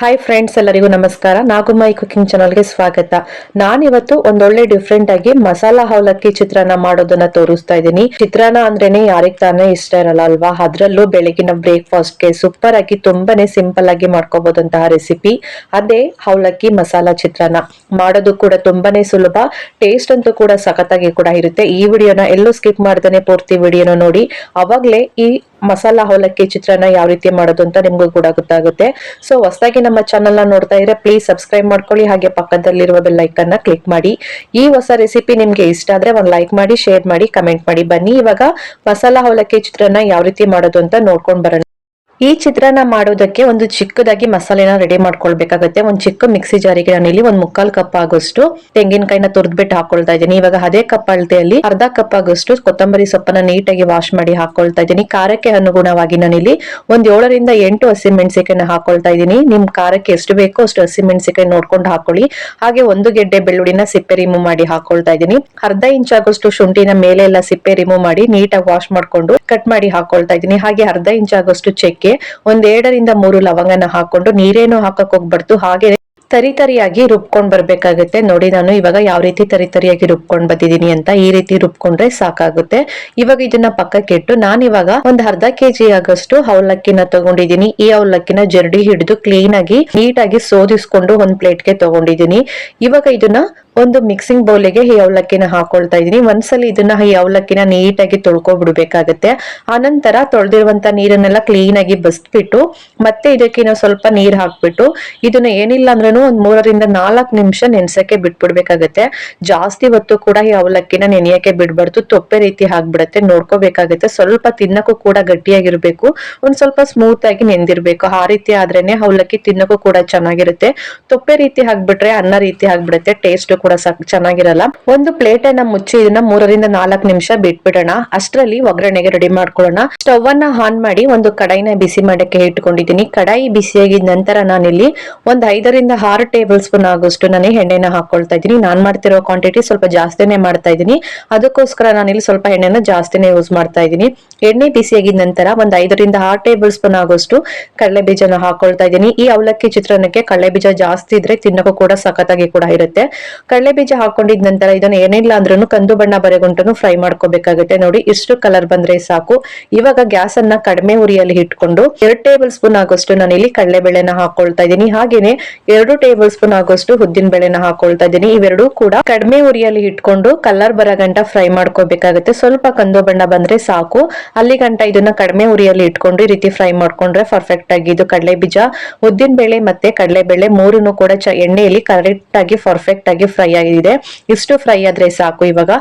Hi friends, ಎಲ್ಲರಿಗೂ ನಮಸ್ಕಾರ. ನಾಗುಮಾಯಿ cooking ಚಾನಲ್ಗೆ ಸ್ವಾಗತ. ನಾನಿವತ್ತು ಒಂದೊಳ್ಳೆ ಡಿಫ್ರೆಂಟ್ ಆಗಿ ಮಸಾಲಾ ಅವಲಕ್ಕಿ ಚಿತ್ರಾನ್ನ ಮಾಡೋದನ್ನ ತೋರಿಸ್ತಾ ಇದ್ದೀನಿ. ಚಿತ್ರಾನ್ನ ಅಂದ್ರೇನೆ ಯಾರಿಗ್ ತಾನೇ ಇಷ್ಟ ಇರಲ್ಲ ಅಲ್ವಾ? ಅದ್ರಲ್ಲೂ ಬೆಳಗಿನ ಬ್ರೇಕ್ಫಾಸ್ಟ್ಗೆ ಸೂಪರ್ ಆಗಿ ತುಂಬಾನೇ ಸಿಂಪಲ್ ಆಗಿ ಮಾಡ್ಕೋಬಹುದಂತಹ ರೆಸಿಪಿ ಅದೇ ಅವಲಕ್ಕಿ ಮಸಾಲಾ ಚಿತ್ರಾನ್ನ. ಮಾಡೋದು ಕೂಡ ತುಂಬಾನೇ ಸುಲಭ, ಟೇಸ್ಟ್ ಅಂತೂ ಕೂಡ ಸಖತ್ತಾಗಿ ಕೂಡ ಇರುತ್ತೆ. ಈ ವಿಡಿಯೋನ ಎಲ್ಲೂ ಸ್ಕಿಪ್ ಮಾಡ್ದೇನೆ ಪೂರ್ತಿ ವಿಡಿಯೋನ ನೋಡಿ, ಅವಾಗ್ಲೇ ಈ ಮಸಾಲಾ ಅವಲಕ್ಕಿ ಚಿತ್ರಾನ್ನ ಯಾವ ರೀತಿ ಮಾಡೋದು ಅಂತ ನಿಮ್ಗೂ ಕೂಡ ಗೊತ್ತಾಗುತ್ತೆ. ಸೊ ಹೊಸದಾಗಿ ನಮ್ಮ ಚಾನಲ್ ನ ನೋಡ್ತಾ ಇದ್ರೆ ಪ್ಲೀಸ್ ಸಬ್ಸ್ಕ್ರೈಬ್ ಮಾಡ್ಕೊಳ್ಳಿ, ಹಾಗೆ ಪಕ್ಕದಲ್ಲಿರುವ ಬೆಲ್ ಐಕನ್ ನ ಕ್ಲಿಕ್ ಮಾಡಿ. ಈ ಹೊಸ ರೆಸಿಪಿ ನಿಮ್ಗೆ ಇಷ್ಟ ಆದ್ರೆ ಒಂದ್ ಲೈಕ್ ಮಾಡಿ, ಶೇರ್ ಮಾಡಿ, ಕಮೆಂಟ್ ಮಾಡಿ. ಬನ್ನಿ ಇವಾಗ ಮಸಾಲಾ ಅವಲಕ್ಕಿ ಚಿತ್ರಾನ್ನ ಯಾವ ರೀತಿ ಮಾಡೋದು ಅಂತ ನೋಡ್ಕೊಂಡ್ ಬರೋಣ. ಈ ಚಿತ್ರಾನ್ನ ಮಾಡೋದಕ್ಕೆ ಒಂದು ಚಿಕ್ಕದಾಗಿ ಮಸಾಲೆನ ರೆಡಿ ಮಾಡ್ಕೊಳ್ಬೇಕಾಗುತ್ತೆ. ಒಂದು ಚಿಕ್ಕ ಮಿಕ್ಸಿ ಜಾರಿಗೆ ನಾನು ಇಲ್ಲಿ 1/4 ಕಪ್ ಆಗೋಷ್ಟು ತೆಂಗಿನಕಾಯಿನ ತುರ್ದ್ಬಿಟ್ಟು ಹಾಕೊಳ್ತಾ ಇದ್ದೀನಿ. ಇವಾಗ ಅದೇ ಕಪ್ ಅಳತೆಯಲ್ಲಿ ಅರ್ಧ ಕಪ್ ಆಗೋಷ್ಟು ಕೊತ್ತಂಬರಿ ಸೊಪ್ಪನ್ನ ನೀಟಾಗಿ ವಾಶ್ ಮಾಡಿ ಹಾಕೊಳ್ತಾ ಇದ್ದೀನಿ. ಖಾರಕ್ಕೆ ಅನುಗುಣವಾಗಿ ನಾನಿಲ್ಲಿ 7 ರಿಂದ 8 ಹಸಿಮೆಣಸಿಕಾಯಿನ ಹಾಕೊಳ್ತಾ ಇದ್ದೀನಿ. ನಿಮ್ ಖಾರಕ್ಕೆ ಎಷ್ಟು ಬೇಕೋ ಅಷ್ಟು ಹಸಿಮೆಣಸಿಕಾಯಿ ನೋಡ್ಕೊಂಡು ಹಾಕೊಳ್ಳಿ. ಹಾಗೆ 1 ಗೆಡ್ಡೆ ಬೆಳ್ಳುಳ್ಳಿನ ಸಿಪ್ಪೆ ರಿಮೂವ್ ಮಾಡಿ ಹಾಕೊಳ್ತಾ ಇದ್ದೀನಿ. ಅರ್ಧ ಇಂಚ್ ಆಗೋಷ್ಟು ಶುಂಠಿನ ಮೇಲೆ ಎಲ್ಲ ಸಿಪ್ಪೆ ರಿಮೂವ್ ಮಾಡಿ ನೀಟಾಗಿ ವಾಶ್ ಮಾಡ್ಕೊಂಡು ಕಟ್ ಮಾಡಿ ಹಾಕೊಳ್ತಾ ಇದ್ದೀನಿ. ಹಾಗೆ ಅರ್ಧ ಇಂಚ್ ಆಗೋಷ್ಟು ಚಕ್ಕೆ, 2 ರಿಂದ 3 ಲವಂಗನ ಹಾಕೊಂಡು ನೀರೇನು ಹಾಕಕ್ ಹೋಗ್ಬಾರ್ದು, ಹಾಗೆ ತರಿಯಾಗಿ ರುಬ್ಕೊಂಡ್ ಬರ್ಬೇಕಾಗುತ್ತೆ. ನೋಡಿ ನಾನು ಇವಾಗ ಯಾವ ರೀತಿ ತರಿಯಾಗಿ ರುಬ್ಕೊಂಡ್ ಬಂದಿದ್ದೀನಿ ಅಂತ. ಈ ರೀತಿ ರುಬ್ಕೊಂಡ್ರೆ ಸಾಕಾಗುತ್ತೆ. ಇವಾಗ ಇದನ್ನ ಪಕ್ಕಕ್ಕೆ ಇಟ್ಟು ನಾನಿವಾಗ ಒಂದು ಅರ್ಧ ಕೆಜಿ ಆಗಷ್ಟು ಅವಲಕ್ಕಿನ ತಗೊಂಡಿದ್ದೀನಿ. ಈ ಅವಲಕ್ಕಿನ ಜರಡಿ ಹಿಡಿದು ಕ್ಲೀನ್ ಆಗಿ ನೀಟಾಗಿ ಸೋದಿಸ್ಕೊಂಡು ಒಂದ್ ಪ್ಲೇಟ್ಗೆ ತಗೊಂಡಿದ್ದೀನಿ. ಇವಾಗ ಇದನ್ನ ಒಂದು ಮಿಕ್ಸಿಂಗ್ ಬೌಲಿಗೆ ಈ ಅವಲಕ್ಕಿನ ಹಾಕೊಳ್ತಾ ಇದೀನಿ. ಒಂದ್ಸಲಿ ಇದನ್ನ ಈ ಅವಲಕ್ಕಿನ ನೀಟಾಗಿ ತೊಳ್ಕೊಬಿಡ್ಬೇಕಾಗತ್ತೆ. ಆನಂತರ ತೊಳೆದಿರುವಂತ ನೀರನ್ನೆಲ್ಲ ಕ್ಲೀನ್ ಆಗಿ ಬಸ್ಬಿಟ್ಟು ಮತ್ತೆ ಇದಕ್ಕೆ ನಾವು ಸ್ವಲ್ಪ ನೀರ್ ಹಾಕ್ಬಿಟ್ಟು ಇದನ್ನ ಏನಿಲ್ಲ ಅಂದ್ರೂ ಒಂದ್ 3 ರಿಂದ 4 ನಿಮಿಷ ನೆನ್ಸಕ್ಕೆ ಬಿಟ್ಬಿಡ್ಬೇಕಾಗತ್ತೆ. ಜಾಸ್ತಿ ಹೊತ್ತು ಕೂಡ ಈ ಅವಲಕ್ಕಿನ ನೆನೆಯಕ್ಕೆ ಬಿಡ್ಬಾರ್ದು, ತೊಪ್ಪೆ ರೀತಿ ಆಗ್ಬಿಡತ್ತೆ. ನೋಡ್ಕೋಬೇಕಾಗತ್ತೆ. ಸ್ವಲ್ಪ ತಿನ್ನಕ್ಕೂ ಕೂಡ ಗಟ್ಟಿಯಾಗಿರ್ಬೇಕು, ಒಂದ್ ಸ್ವಲ್ಪ ಸ್ಮೂತ್ ಆಗಿ ನೆಂದಿರ್ಬೇಕು. ಆ ರೀತಿ ಆದ್ರೇನೆ ಅವಲಕ್ಕಿ ತಿನ್ನಕ್ಕೂ ಕೂಡ ಚೆನ್ನಾಗಿರುತ್ತೆ. ತೊಪ್ಪೆ ರೀತಿ ಹಾಕ್ಬಿಟ್ರೆ ಅನ್ನ ರೀತಿ ಆಗ್ಬಿಡುತ್ತೆ, ಟೇಸ್ಟ್ ಕೂಡ ಚೆನ್ನಾಗಿರಲ್ಲ. ಒಂದು ಪ್ಲೇಟ್ ಅನ್ನ ಮುಚ್ಚಿ ಇದನ್ನ 3 ರಿಂದ 4 ನಿಮಿಷ ಬಿಟ್ಬಿಡೋಣ. ಅಷ್ಟರಲ್ಲಿ ಒಗ್ಗರಣೆಗೆ ರೆಡಿ ಮಾಡ್ಕೊಳ್ಳೋಣ. ಸ್ಟವ್ ಅನ್ನ ಆನ್ ಮಾಡಿ ಒಂದು ಕಡಾಯಿನ ಬಿಸಿ ಮಾಡಕ್ಕೆ ಇಟ್ಕೊಂಡಿದ್ದೀನಿ. ಕಡಾಯಿ ಬಿಸಿಯಾಗಿದ ನಂತರ ನಾನಿಲ್ಲಿ ಒಂದ್ 5 ರಿಂದ 6 ಟೇಬಲ್ ಸ್ಪೂನ್ ಆಗೋಷ್ಟು ನಾನು ಎಣ್ಣೆನ ಹಾಕೊಳ್ತಾ ಇದ್ದೀನಿ. ನಾನ್ ಮಾಡ್ತಿರೋ ಕ್ವಾಂಟಿಟಿ ಸ್ವಲ್ಪ ಜಾಸ್ತಿನೇ ಮಾಡ್ತಾ ಇದ್ದೀನಿ, ಅದಕ್ಕೋಸ್ಕರ ನಾನಿಲ್ಲಿ ಸ್ವಲ್ಪ ಎಣ್ಣೆನ ಜಾಸ್ತಿನೇ ಯೂಸ್ ಮಾಡ್ತಾ ಇದ್ದೀನಿ. ಎಣ್ಣೆ ಬಿಸಿಯಾಗಿದ ನಂತರ ಒಂದ್ 5 ರಿಂದ 6 ಟೇಬಲ್ ಸ್ಪೂನ್ ಆಗೋಷ್ಟು ಕಡಲೆ ಬೀಜನ ಹಾಕೊಳ್ತಾ ಇದ್ದೀನಿ. ಈ ಅವಲಕ್ಕಿ ಚಿತ್ರಾನ್ನಕ್ಕೆ ಕಡಲೆ ಬೀಜ ಜಾಸ್ತಿ ಇದ್ರೆ ತಿನ್ನಕ್ಕೂ ಕೂಡ ಸಖತ್ತಾಗಿ ಕೂಡ ಇರುತ್ತೆ. ಕಡಲೆ ಬೀಜ ಹಾಕೊಂಡಿದ ನಂತರ ಇದನ್ನ ಏನಿಲ್ಲ ಅಂದ್ರೂ ಕಂದು ಬಣ್ಣ ಬರೆಗುಂಟು ಫ್ರೈ ಮಾಡ್ಕೋಬೇಕಾಗುತ್ತೆ. ನೋಡಿ ಇಷ್ಟು ಕಲರ್ ಬಂದ್ರೆ ಸಾಕು. ಇವಾಗ ಗ್ಯಾಸ್ ಅನ್ನ ಕಡಿಮೆ ಉರಿಯಲ್ಲಿ ಇಟ್ಕೊಂಡು 2 ಟೇಬಲ್ ಸ್ಪೂನ್ ಆಗೋಷ್ಟು ನಾನು ಇಲ್ಲಿ ಕಡಲೆಬೇಳೆನ ಹಾಕೊಳ್ತಾ ಇದ್ದೀನಿ. ಹಾಗೇನೆ 2 ಟೇಬಲ್ ಸ್ಪೂನ್ ಆಗೋಷ್ಟು ಉದ್ದಿನ ಬೇಳೆನ ಹಾಕೊಳ್ತಾ ಇದ್ದೀನಿ. ಇವೆರಡೂ ಕೂಡ ಕಡಿಮೆ ಉರಿಯಲ್ಲಿ ಇಟ್ಕೊಂಡು ಕಲರ್ ಬರ ಗಂಟ ಫ್ರೈ ಮಾಡ್ಕೋಬೇಕಾಗುತ್ತೆ. ಸ್ವಲ್ಪ ಕಂದು ಬಣ್ಣ ಬಂದ್ರೆ ಸಾಕು. ಅಲ್ಲಿ ಗಂಟ ಇದನ್ನ ಕಡಿಮೆ ಉರಿಯಲ್ಲಿ ಇಟ್ಕೊಂಡು ಈ ರೀತಿ ಫ್ರೈ ಮಾಡ್ಕೊಂಡ್ರೆ ಪರ್ಫೆಕ್ಟ್ ಆಗಿ ಇದು ಕಡಲೆ ಬೀಜ, ಉದ್ದಿನ ಬೇಳೆ ಮತ್ತೆ ಕಡಲೆಬೇಳೆ ಮೂರನ್ನು ಕೂಡ ಎಣ್ಣೆಯಲ್ಲಿ ಕರೆಕ್ಟ್ ಆಗಿ ಪರ್ಫೆಕ್ಟ್ ಆಗಿ ಫ್ರೈ ಆಗಿದೆ. ಇಷ್ಟು ಫ್ರೈ ಆದ್ರೆ ಸಾಕು.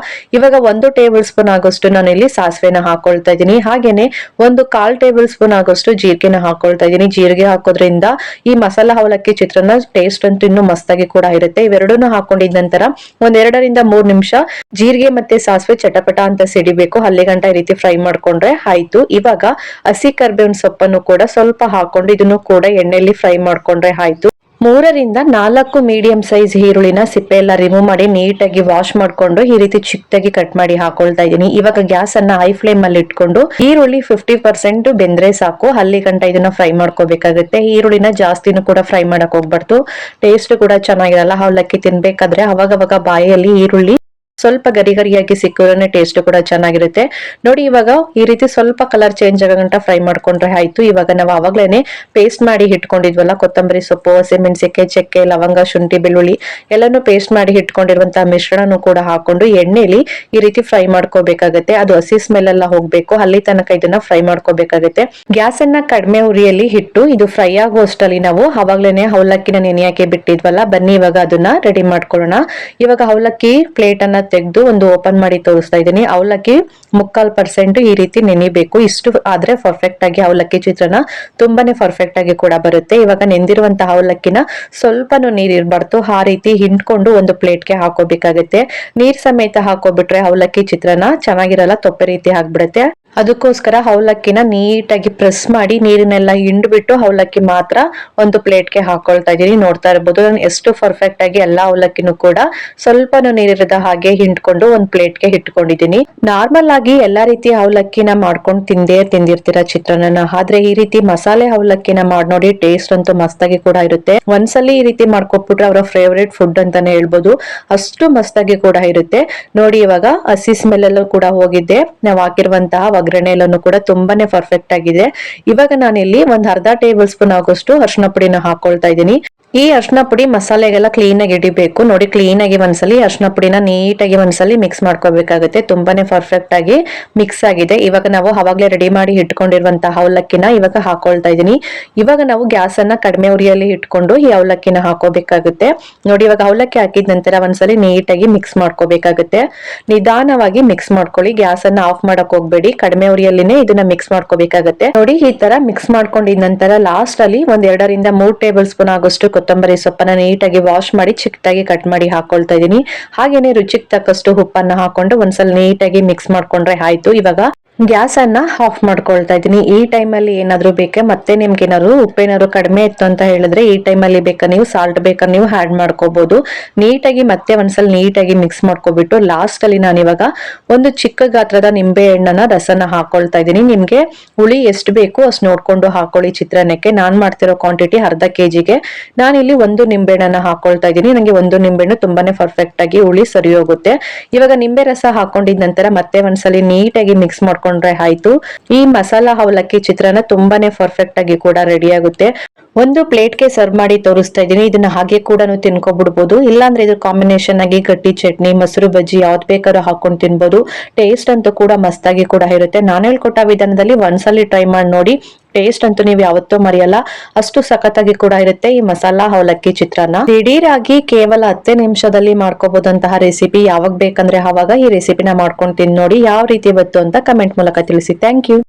ಇವಾಗ 1 ಟೇಬಲ್ ಸ್ಪೂನ್ ಆಗೋಷ್ಟು ನಾನು ಇಲ್ಲಿ ಸಾಸಿವೆನ ಹಾಕೊಳ್ತಾ ಇದ್ದೀನಿ. ಹಾಗೇನೆ 1/4 ಟೇಬಲ್ ಸ್ಪೂನ್ ಆಗೋಷ್ಟು ಜೀರಿಗೆನ ಹಾಕೊಳ್ತಾ ಇದ್ದೀನಿ. ಜೀರಿಗೆ ಹಾಕೋದ್ರಿಂದ ಈ ಮಸಾಲಾ ಅವಲಕ್ಕಿ ಚಿತ್ರಾನ್ನ ಟೇಸ್ಟ್ ಅಂತೂ ಇನ್ನು ಮಸ್ತಾಗಿ ಕೂಡ ಇರುತ್ತೆ. ಇವೆರಡನ್ನು ಹಾಕೊಂಡಿದ ನಂತರ 1-2 ರಿಂದ 3 ನಿಮಿಷ ಜೀರಿಗೆ ಮತ್ತೆ ಸಾಸಿವೆ ಚಟಪಟ ಅಂತ ಸಿಡಿಬೇಕು. ಅಲ್ಲಿ ಗಂಟ ಈ ರೀತಿ ಫ್ರೈ ಮಾಡ್ಕೊಂಡ್ರೆ ಆಯ್ತು. ಇವಾಗ ಹಸಿ ಕರ್ಬೇವಿನ ಸೊಪ್ಪನ್ನು ಕೂಡ ಸ್ವಲ್ಪ ಹಾಕೊಂಡು ಇದನ್ನು ಕೂಡ ಎಣ್ಣೆಯಲ್ಲಿ ಫ್ರೈ ಮಾಡ್ಕೊಂಡ್ರೆ ಆಯ್ತು. 3 ರಿಂದ 4 ಮೀಡಿಯಂ ಸೈಜ್ ಈರುಳ್ಳಿನ ಸಿಪ್ಪೆ ಎಲ್ಲ ರಿಮೂವ್ ಮಾಡಿ ನೀಟಾಗಿ ವಾಶ್ ಮಾಡ್ಕೊಂಡು ಈ ರೀತಿ ಚಿಕ್ಕದಾಗಿ ಕಟ್ ಮಾಡಿ ಹಾಕೊಳ್ತಾ ಇದ್ದೀನಿ. ಇವಾಗ ಗ್ಯಾಸ್ ಅನ್ನ ಹೈ ಫ್ಲೇಮ್ ಅಲ್ಲಿ ಇಟ್ಕೊಂಡು ಈರುಳ್ಳಿ 50% ಬೆಂದ್ರೆ ಸಾಕು. ಅಲ್ಲಿ ಗಂಟ ಇದನ್ನ ಫ್ರೈ ಮಾಡ್ಕೋಬೇಕಾಗುತ್ತೆ. ಈರುಳ್ಳಿನ ಜಾಸ್ತಿನೂ ಕೂಡ ಫ್ರೈ ಮಾಡಕ್ ಹೋಗ್ಬಾರ್ದು, ಟೇಸ್ಟ್ ಕೂಡ ಚೆನ್ನಾಗಿರಲ್ಲ. ಅವಲಕ್ಕಿ ತಿನ್ಬೇಕಾದ್ರೆ ಅವಾಗವಾಗ ಬಾಯಲ್ಲಿ ಈರುಳ್ಳಿ ಸ್ವಲ್ಪ ಗರಿಯಾಗಿ ಸಿಕ್ಕಿದ್ರೆ ಟೇಸ್ಟ್ ಕೂಡ ಚೆನ್ನಾಗಿರುತ್ತೆ. ನೋಡಿ ಇವಾಗ ಈ ರೀತಿ ಸ್ವಲ್ಪ ಕಲರ್ ಚೇಂಜ್ ಆಗಂಟ ಫ್ರೈ ಮಾಡ್ಕೊಂಡ್ರೆ ಆಯ್ತು. ಇವಾಗ ನಾವು ಅವಾಗ್ಲೇನೆ ಪೇಸ್ಟ್ ಮಾಡಿ ಇಟ್ಕೊಂಡಿದ್ವಲ್ಲ ಕೊತ್ತಂಬರಿ ಸೊಪ್ಪು, ಹಸಿಮೆಣಸಿನಕಾಯಿ, ಚಕ್ಕೆ, ಲವಂಗ, ಶುಂಠಿ, ಬೆಳ್ಳುಳ್ಳಿ ಎಲ್ಲಾನು ಪೇಸ್ಟ್ ಮಾಡಿ ಇಟ್ಕೊಂಡಿರುವಂತಹ ಮಿಶ್ರಣನು ಕೂಡ ಹಾಕೊಂಡು ಎಣ್ಣೆಲಿ ಈ ರೀತಿ ಫ್ರೈ ಮಾಡ್ಕೋಬೇಕಾಗತ್ತೆ. ಅದು ಹಸಿ ಸ್ಮೆಲ್ ಎಲ್ಲ ಹೋಗ್ಬೇಕು, ಅಲ್ಲಿ ತನಕ ಇದನ್ನ ಫ್ರೈ ಮಾಡ್ಕೋಬೇಕಾಗತ್ತೆ. ಗ್ಯಾಸ್ ಅನ್ನ ಕಡಿಮೆ ಉರಿಯಲ್ಲಿ ಇಟ್ಟು ಇದು ಫ್ರೈ ಆಗುವಷ್ಟರಲ್ಲಿ ನಾವು ಅವಾಗ್ಲೇನೆ ಅವಲಕ್ಕಿನ ನೆನೆಯಕ್ಕೆ ಬಿಟ್ಟಿದ್ವಲ್ಲ, ಬನ್ನಿ ಇವಾಗ ಅದನ್ನ ರೆಡಿ ಮಾಡ್ಕೊಳ್ಳೋಣ. ಇವಾಗ ಅವಲಕ್ಕಿ ಪ್ಲೇಟ್ ಅನ್ನ ತೆಗೆದು ಒಂದು ಓಪನ್ ಮಾಡಿ ತೋರಿಸ್ತಾ ಇದ್ದೀನಿ. ಅವಲಕ್ಕಿ 3/4% ಈ ರೀತಿ ನೆನಿಬೇಕು. ಇಷ್ಟು ಆದ್ರೆ ಪರ್ಫೆಕ್ಟ್ ಆಗಿ ಅವಲಕ್ಕಿ ಚಿತ್ರಾನ್ನ ತುಂಬಾನೇ ಪರ್ಫೆಕ್ಟ್ ಆಗಿ ಕೂಡ ಬರುತ್ತೆ. ಇವಾಗ ನೆಂದಿರುವಂತಹ ಅವಲಕ್ಕಿನ ಸ್ವಲ್ಪನೂ ನೀರ್ ಇರಬಾರ್ದು, ಆ ರೀತಿ ಹಿಂಡ್ಕೊಂಡು ಒಂದು ಪ್ಲೇಟ್ಗೆ ಹಾಕೋಬೇಕಾಗುತ್ತೆ. ನೀರ್ ಸಮೇತ ಹಾಕೋಬಿಟ್ರೆ ಅವಲಕ್ಕಿ ಚಿತ್ರಾನ್ನ ಚೆನ್ನಾಗಿರಲ್ಲ, ತೊಪ್ಪೆ ರೀತಿ ಆಗ್ಬಿಡುತ್ತೆ. ಅದಕ್ಕೋಸ್ಕರ ಅವಲಕ್ಕಿನ ನೀಟಾಗಿ ಪ್ರೆಸ್ ಮಾಡಿ ನೀರನ್ನೆಲ್ಲ ಹಿಂಡ್ಬಿಟ್ಟು ಅವಲಕ್ಕಿ ಮಾತ್ರ ಒಂದು ಪ್ಲೇಟ್ಗೆ ಹಾಕೊಳ್ತಾ ಇದೀನಿ. ನೋಡ್ತಾ ಇರ್ಬೋದು ನಾನು ಎಷ್ಟು ಪರ್ಫೆಕ್ಟ್ ಆಗಿ ಎಲ್ಲಾ ಅವಲಕ್ಕಿನೂ ಕೂಡ ಸ್ವಲ್ಪನೂ ನೀರಿರದ ಹಾಗೆ ಹಿಂಡ್ಕೊಂಡು ಒಂದ್ ಪ್ಲೇಟ್ಗೆ ಇಟ್ಕೊಂಡಿದೀನಿ. ನಾರ್ಮಲ್ ಆಗಿ ಎಲ್ಲಾ ರೀತಿಯ ಅವಲಕ್ಕಿನ ಮಾಡ್ಕೊಂಡು ತಿಂದಿರ್ತೀರ ಚಿತ್ರಾನ್ನ, ಆದ್ರೆ ಈ ರೀತಿ ಮಸಾಲೆ ಅವಲಕ್ಕಿನ ಮಾಡಿ ನೋಡಿ, ಟೇಸ್ಟ್ ಅಂತೂ ಮಸ್ತಾಗಿ ಕೂಡ ಇರುತ್ತೆ. ಒಂದ್ಸಲಿ ಈ ರೀತಿ ಮಾಡ್ಕೊಟ್ಬಿಟ್ರೆ ಅವರ ಫೇವ್ರೇಟ್ ಫುಡ್ ಅಂತಾನೆ ಹೇಳ್ಬೋದು, ಅಷ್ಟು ಮಸ್ತಾಗಿ ಕೂಡ ಇರುತ್ತೆ. ನೋಡಿ ಇವಾಗ ಹಸಿ ಸ್ಮೆಲ್ ಎಲ್ಲೂ ಕೂಡ ಹೋಗಿದ್ದೆ, ನಾವು ಹಾಕಿರುವಂತಹ ಒಗ್ಗರಣೆ ಎಲ್ಲಾನು ಕೂಡ ತುಂಬಾನೇ ಪರ್ಫೆಕ್ಟ್ ಆಗಿದೆ. ಇವಾಗ ನಾನಿಲ್ಲಿ ಒಂದ್ ಅರ್ಧ ಟೇಬಲ್ ಸ್ಪೂನ್ ಆಗೋಷ್ಟು ಅರಿಶಿನ ಪುಡಿನ ಹಾಕೊಳ್ತಾ ಇದ್ದೀನಿ. ಈ ಅರಿಶಿನ ಪುಡಿ ಮಸಾಲೆಗೆಲ್ಲ ಕ್ಲೀನ್ ಆಗಿ ಹಿಡಿಬೇಕು. ನೋಡಿ ಕ್ಲೀನ್ ಆಗಿ ಒಂದ್ಸಲಿ ಅರಿಶಿನ ಪುಡಿನ ನೀಟಾಗಿ ಒಂದ್ಸಲಿ ಮಿಕ್ಸ್ ಮಾಡ್ಕೋಬೇಕಾಗುತ್ತೆ. ತುಂಬಾನೇ ಪರ್ಫೆಕ್ಟ್ ಆಗಿ ಮಿಕ್ಸ್ ಆಗಿದೆ. ಇವಾಗ ನಾವು ಅವಾಗ್ಲೇ ರೆಡಿ ಮಾಡಿ ಇಟ್ಕೊಂಡಿರುವಂತಹ ಅವಲಕ್ಕಿನ ಇವಾಗ ಹಾಕೊಳ್ತಾ ಇದೀನಿ. ಇವಾಗ ನಾವು ಗ್ಯಾಸ್ ಅನ್ನ ಕಡಿಮೆ ಉರಿಯಲ್ಲಿ ಇಟ್ಕೊಂಡು ಈ ಅವಲಕ್ಕಿನ ಹಾಕೋಬೇಕಾಗುತ್ತೆ. ನೋಡಿ ಇವಾಗ ಅವಲಕ್ಕಿ ಹಾಕಿದ ನಂತರ ಒಂದ್ಸಲಿ ನೀಟಾಗಿ ಮಿಕ್ಸ್ ಮಾಡ್ಕೋಬೇಕಾಗುತ್ತೆ. ನಿಧಾನವಾಗಿ ಮಿಕ್ಸ್ ಮಾಡ್ಕೊಳ್ಳಿ, ಗ್ಯಾಸ್ ಅನ್ನ ಆಫ್ ಮಾಡಕ್ ಹೋಗ್ಬೇಡಿ, ಕಡಿಮೆ ಉರಿಯಲ್ಲಿನೇ ಇದನ್ನ ಮಿಕ್ಸ್ ಮಾಡ್ಕೋಬೇಕಾಗುತ್ತೆ. ನೋಡಿ ಈ ತರ ಮಿಕ್ಸ್ ಮಾಡ್ಕೊಂಡಿದ ನಂತರ ಲಾಸ್ಟ್ ಅಲ್ಲಿ ಒಂದ್ 2-3 ಟೇಬಲ್ ಸ್ಪೂನ್ ಆಗೋಷ್ಟು ಕೊತ್ತಂಬರಿ ಸೊಪ್ಪನ್ನ ನೀಟಾಗಿ ವಾಶ್ ಮಾಡಿ ಚಿಕ್ಕದಾಗಿ ಕಟ್ ಮಾಡಿ ಹಾಕೊಳ್ತಾ ಇದೀನಿ. ಹಾಗೇನೆ ರುಚಿಗೆ ತಕ್ಕಷ್ಟು ಉಪ್ಪನ್ನ ಹಾಕೊಂಡು ಒಂದ್ಸಲ ನೀಟಾಗಿ ಮಿಕ್ಸ್ ಮಾಡ್ಕೊಂಡ್ರೆ ಆಯ್ತು. ಇವಾಗ ಗ್ಯಾಸ್ ಅನ್ನ ಆಫ್ ಮಾಡ್ಕೊಳ್ತಾ ಇದೀನಿ. ಈ ಟೈಮ್ ಅಲ್ಲಿ ಏನಾದ್ರು ಬೇಕಾ, ಮತ್ತೆ ನಿಮ್ಗೆ ಏನಾದ್ರು ಉಪ್ಪೇನಾದ್ರು ಕಡಿಮೆ ಇತ್ತು ಅಂತ ಹೇಳಿದ್ರೆ ಈ ಟೈಮ್ ಅಲ್ಲಿ ಬೇಕಾ ನೀವು ಸಾಲ್ಟ್ ಬೇಕಾ ನೀವು ಆಡ್ ಮಾಡ್ಕೋಬಹುದು. ನೀಟಾಗಿ ಮತ್ತೆ ಒಂದ್ಸಲ ನೀಟಾಗಿ ಮಿಕ್ಸ್ ಮಾಡ್ಕೊಬಿಟ್ಟು ಲಾಸ್ಟ್ ಅಲ್ಲಿ ನಾನು ಇವಾಗ ಒಂದು ಚಿಕ್ಕ ಗಾತ್ರದ ನಿಂಬೆ ಹಣ್ಣನ್ನ ರಸನ ಹಾಕೊಳ್ತಾ ಇದೀನಿ. ನಿಮ್ಗೆ ಹುಳಿ ಎಷ್ಟು ಬೇಕು ಅಷ್ಟು ನೋಡ್ಕೊಂಡು ಹಾಕೊಳ್ಳಿ. ಚಿತ್ರಾನ್ನಕ್ಕೆ ನಾನ್ ಮಾಡ್ತಿರೋ ಕ್ವಾಂಟಿಟಿ ಅರ್ಧ ಕೆಜಿಗೆ ನಾನಿಲ್ಲಿ ಒಂದು ನಿಂಬೆಹಣ್ಣನ್ನ ಹಾಕೊಳ್ತಾ ಇದೀನಿ. ನಂಗೆ ಒಂದು ನಿಂಬೆಹಣ್ಣು ತುಂಬಾನೇ ಪರ್ಫೆಕ್ಟ್ ಆಗಿ ಹುಳಿ ಸರಿ ಹೋಗುತ್ತೆ. ಇವಾಗ ನಿಂಬೆ ರಸ ಹಾಕೊಂಡಿದ ನಂತರ ಮತ್ತೆ ಒಂದ್ಸಲಿ ನೀಟಾಗಿ ಮಿಕ್ಸ್ ಮಾಡ್ಕೊಂಡ್ರೆ ಆಯ್ತು. ಈ ಮಸಾಲಾ ಅವಲಕ್ಕಿ ಚಿತ್ರಾನ್ನ ತುಂಬಾನೇ ಪರ್ಫೆಕ್ಟ್ ಆಗಿ ಕೂಡ ರೆಡಿ ಆಗುತ್ತೆ. ಒಂದು ಪ್ಲೇಟ್ಗೆ ಸರ್ವ್ ಮಾಡಿ ತೋರಿಸ್ತಾ ಇದೀನಿ. ಇದನ್ನ ಹಾಗೆ ಕೂಡ ತಿನ್ಕೊಬಿಡ್ಬೋದು, ಇಲ್ಲಾಂದ್ರೆ ಇದ್ರ ಕಾಂಬಿನೇಷನ್ ಆಗಿ ಗಟ್ಟಿ ಚಟ್ನಿ, ಮೊಸರು ಬಜ್ಜಿ ಯಾವ್ದು ಬೇಕಾದ್ರೂ ಹಾಕೊಂಡು ತಿನ್ಬೋದು. ಟೇಸ್ಟ್ ಅಂತೂ ಕೂಡ ಮಸ್ತಾಗಿ ಕೂಡ ಇರುತ್ತೆ. ನಾನು ಹೇಳ್ಕೊಟ್ಟ ವಿಧಾನದಲ್ಲಿ ಒಂದ್ಸಲಿ ಟ್ರೈ ಮಾಡಿ ನೋಡಿ, ಟೇಸ್ಟ್ ಅಂತೂ ನೀವು ಯಾವತ್ತೂ ಮರೆಯಲ್ಲ, ಅಷ್ಟು ಸಖತ್ತಾಗಿ ಕೂಡ ಇರುತ್ತೆ ಈ ಮಸಾಲಾ ಅವಲಕ್ಕಿ ಚಿತ್ರಾನ್ನ. ದಿಢೀರಾಗಿ ಕೇವಲ 10 ನಿಮಿಷದಲ್ಲಿ ಮಾಡ್ಕೋಬಹುದಂತಹ ರೆಸಿಪಿ. ಯಾವಾಗ ಬೇಕಂದ್ರೆ ಆವಾಗ ಈ ರೆಸಿಪಿನ ಮಾಡ್ಕೊಂಡು ತಿಂದು ನೋಡಿ ಯಾವ ರೀತಿ ಬಂತು ಅಂತ ಕಮೆಂಟ್ ಮೂಲಕ ತಿಳಿಸಿ. Thank you.